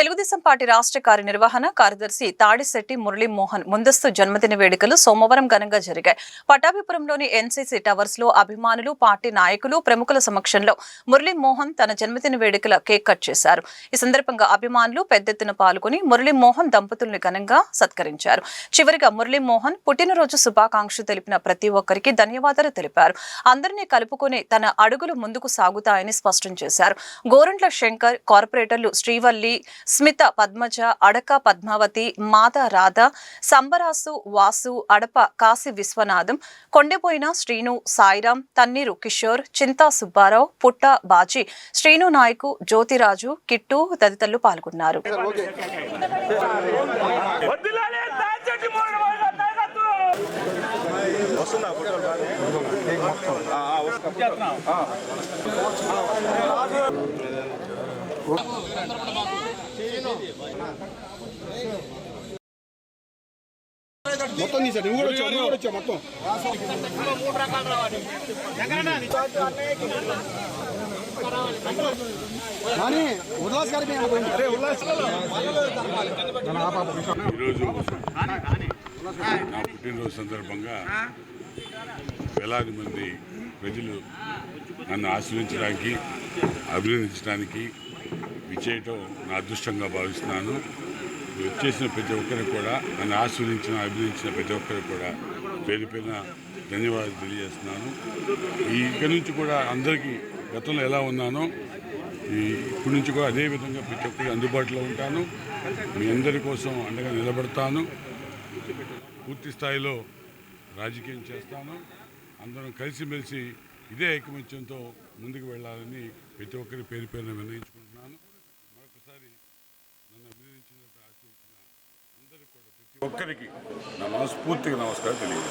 Telugu Desam party రాష్ట్ర కార్యనిర్వహణ కార్యదర్శి తాడిశెట్టి మురళీమోహన్ ముందస్తు జన్మదిన వేడుకలు సోమవారం ఘనంగా జరిగాయి. పటాభిపురంలోని ఎన్సీసీ టవర్స్ లో అభిమానులు, పార్టీ నాయకులు, ప్రముఖుల సమక్షంలో మురళీమోహన్ తన జన్మదిన వేడుకల కేక్ కట్ చేశారు. ఈ సందర్భంగా అభిమానులు పెద్ద ఎత్తున పాల్గొని మురళీమోహన్ దంపతుల్ని ఘనంగా సత్కరించారు. చివరిగా మురళీమోహన్ పుట్టినరోజు శుభాకాంక్షలు తెలిపిన ప్రతి ఒక్కరికి ధన్యవాదాలు తెలిపారు. అందరినీ కలుపుకొని తన అడుగులు ముందుకు సాగుతాయని స్పష్టం చేశారు. గోరంట్ల శంకర్, కార్పొరేటర్లు శ్రీవల్లి, స్మిత, పద్మజ, అడక పద్మావతి, మాదా రాధ, సంబరాసు, వాసు, అడప కాశీ విశ్వనాథం, కొండెపోయిన శ్రీను, సాయిరాం, తన్నీరు కిషోర్, చింతా సుబ్బారావు, పుట్ట బాజీ, శ్రీను నాయకు, జ్యోతిరాజు, కిట్టు తదితరులు పాల్గొన్నారు. మొత్తం తీసాడు నువ్వు కూడా వచ్చావు మొత్తం కానీ ఉల్లాస్ గారి ఈరోజు నా పుట్టినరోజు సందర్భంగా వేలాది మంది ప్రజలు నన్ను ఆశీర్వించడానికి, అభినందించడానికి విచ్చేయటం నా అదృష్టంగా భావిస్తున్నాను. వచ్చేసిన ప్రతి ఒక్కరికి కూడా, నన్ను ఆశీర్వదించిన, అభినందించిన ప్రతి ఒక్కరికి కూడా పేరు పేరున ధన్యవాదాలు తెలియజేస్తున్నాను. ఇక్కడి నుంచి కూడా అందరికీ గతంలో ఎలా ఉన్నానో ఇప్పటి నుంచి కూడా అదే విధంగా ప్రతి ఒక్కరికి అందుబాటులో ఉంటాను. మీ అందరి కోసం అండగా నిలబడతాను. పూర్తి స్థాయిలో రాజకీయం చేస్తాను. అందరం కలిసిమెలిసి ఇదే ఐకమత్యంతో ముందుకు వెళ్ళాలని ప్రతి ఒక్కరి పేరు పేరున నిర్ణయించుకుంటున్నాను. మరొకసారి నన్ను అభినందించినట్టు ఆశించిన అందరికీ కూడా ప్రతి ఒక్కరికి నా మనస్ఫూర్తిగా నమస్కారం తెలియజేస్తాను.